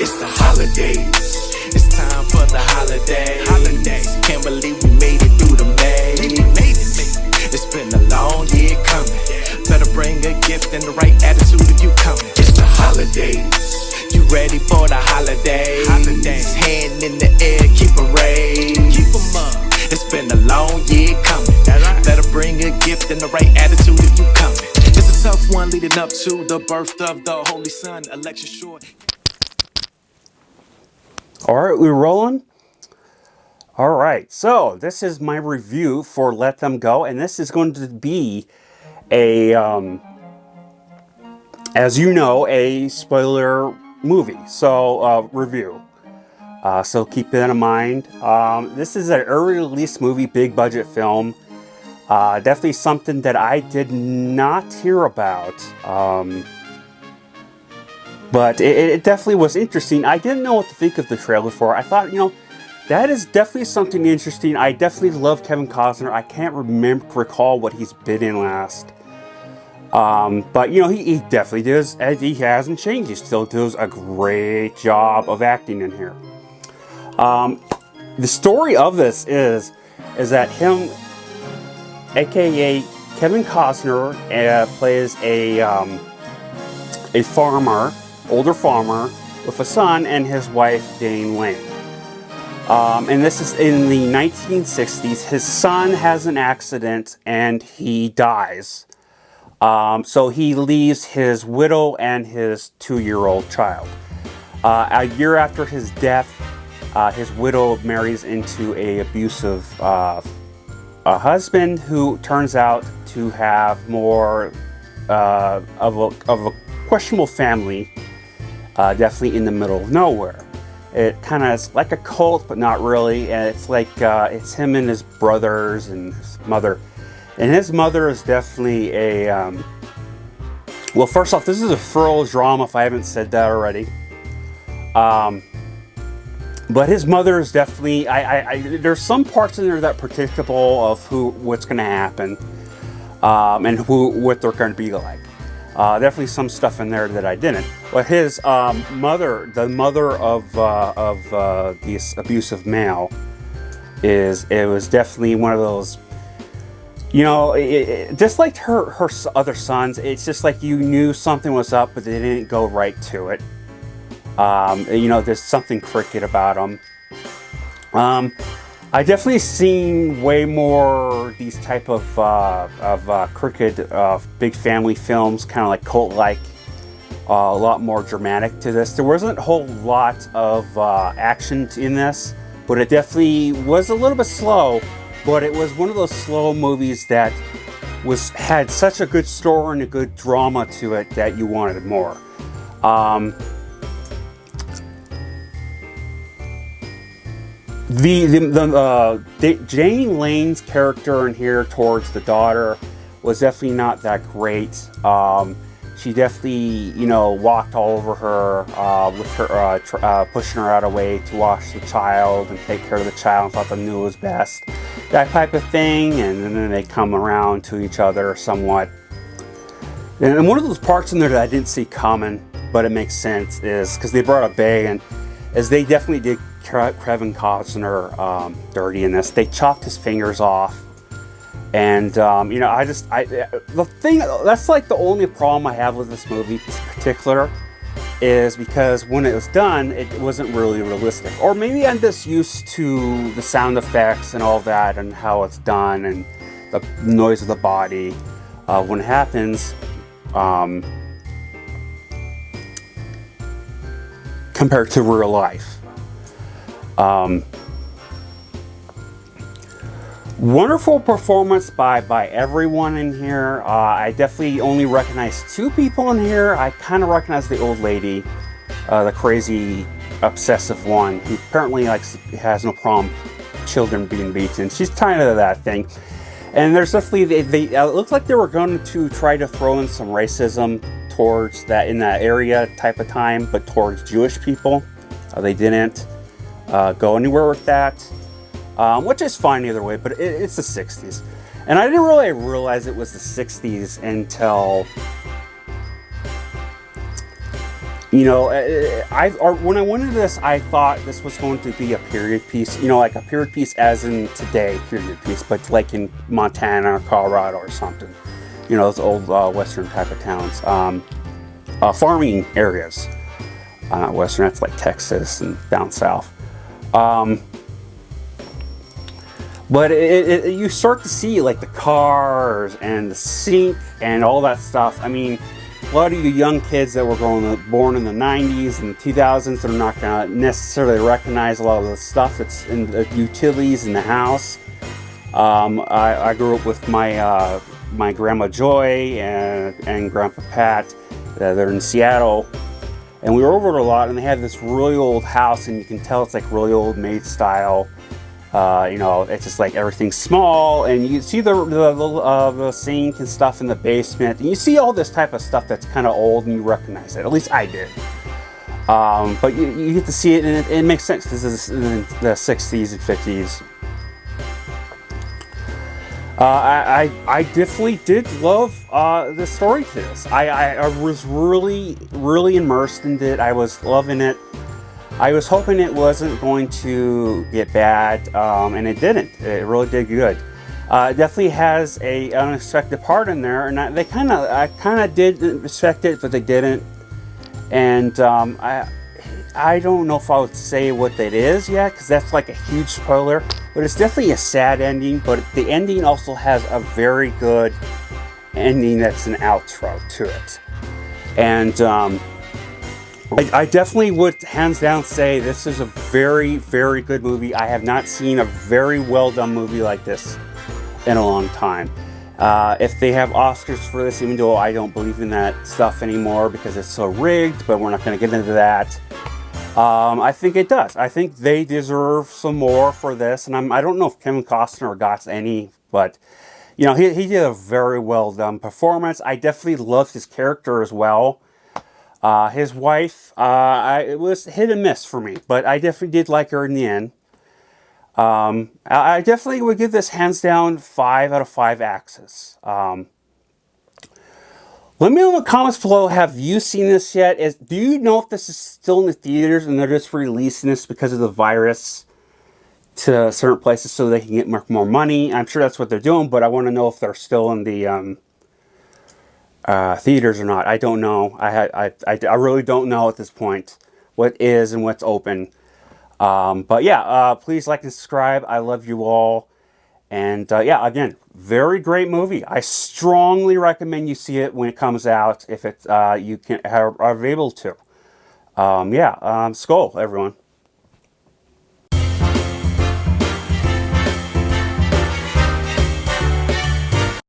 It's the holidays. It's time for the holidays. Can't believe we made it through the maze. It's been a long year coming. Better bring a gift and the right attitude if you coming. It's the holidays. You ready for the holidays? Hand in the air, keep 'em raised. Keep 'em up. It's been a long year coming. Better bring a gift and the right attitude if you coming. It's a tough one leading up to the birth of the Holy Son. Election short. All right, we're rolling. All right, so this is my review for Let Them Go, and this is going to be a, as you know, a spoiler movie. So review. So keep that in mind. This is an early release movie, big budget film. Definitely something that I did not hear about. But it definitely was interesting. I didn't know what to think of the trailer for. I thought, that is definitely something interesting. I definitely love Kevin Costner. I can't recall what he's been in last. But, he definitely does. He hasn't changed. He still does a great job of acting in here. The story of this is that him, a.k.a. Kevin Costner, plays a farmer, older farmer, with a son and his wife, Diane Lane. And this is in the 1960s. His son has an accident and he dies. So he leaves his widow and his 2-year-old child. A year after his death, his widow marries into a abusive a husband who turns out to have more of a questionable family, definitely in the middle of nowhere. It kind of is like a cult, but not really. And it's like it's him and his brothers and his mother. And his mother is definitely a well. First off, this is a thrill drama. If I haven't said that already. But his mother is definitely, there's some parts in there that are predictable of what's going to happen, and what they're going to be like. Definitely some stuff in there that I didn't. But his mother, the mother of this abusive male, it was definitely one of those, just like her other sons. It's just like you knew something was up, but they didn't go right to it. There's something crooked about them. I definitely seen way more these type of crooked big family films, kind of like cult-like, a lot more dramatic to this. There wasn't a whole lot of action in this, but it definitely was a little bit slow. But it was one of those slow movies that had such a good story and a good drama to it that you wanted more. Jane Lane's character in here towards the daughter was definitely not that great. She definitely, walked all over her with her pushing her out of the way to wash the child and take care of the child and thought they knew it was best. That type of thing, and then they come around to each other somewhat. And one of those parts in there that I didn't see coming, but it makes sense, is because they brought up Bay, and as they definitely did Kevin Costner dirty in this. They chopped his fingers off, and the thing that's like the only problem I have with this movie in particular is because when it was done, it wasn't really realistic. Or maybe I'm just used to the sound effects and all that, and how it's done, and the noise of the body when it happens. Compared to real life. Wonderful performance by everyone in here. I definitely only recognize 2 people in here. I kind of recognize the old lady, the crazy, obsessive one, who apparently has no problem children being beaten. She's kind of that thing. And there's definitely, it looks like they were going to try to throw in some racism towards that, in that area type of time, but towards Jewish people. They didn't go anywhere with that, which is fine either way, but it's the 60s. And I didn't really realize it was the 60s until You know, when I went into this, I thought this was going to be a period piece. You know, like a period piece as in today period piece, but like in Montana or Colorado or something. You know, those old Western type of towns, farming areas. Not Western, that's like Texas and down south. But you start to see like the cars and the sink and all that stuff. I mean, a lot of you young kids that were born in the 90s and the 2000s, they're not going to necessarily recognize a lot of the stuff that's in the utilities in the house. I grew up with my my Grandma Joy and Grandpa Pat. They're in Seattle. And we were over it a lot, and they had this really old house, and you can tell it's like really old maid style. You know, it's just like everything's small, and you see the sink and stuff in the basement, and you see all this type of stuff that's kind of old, and you recognize it. At least I did. But you get to see it, and it makes sense. This is in the 60s and 50s. I definitely did love the story to this. I was really immersed in it. I was loving it. I was hoping it wasn't going to get bad, and it didn't. It really did good. It definitely has a unexpected part in there, and I kind of did expect it, but they didn't. And I don't know if I would say what that is yet, because that's like a huge spoiler. But it's definitely a sad ending. But the ending also has a very good ending that's an outro to it, and I definitely would hands down say this is a very, very good movie. I have not seen a very well done movie like this in a long time. If they have Oscars for this, even though I don't believe in that stuff anymore because it's so rigged, but we're not going to get into that. I think it does. I think they deserve some more for this, and I don't know if Kevin Costner got any, but you know, he did a very well done performance. I definitely loved his character as well. His wife, it was hit and miss for me, but I definitely did like her in the end. I definitely would give this hands down 5 out of 5 axes. Let me know in the comments below, have you seen this yet? Do you know if this is still in the theaters and they're just releasing this because of the virus to certain places so they can get more money? I'm sure that's what they're doing, but I want to know if they're still in the theaters or not. I don't know. I really don't know at this point what is and what's open. But yeah, please like and subscribe. I love you all. And yeah, again, very great movie. I strongly recommend you see it when it comes out if it's you are able to. Yeah, Skål, everyone.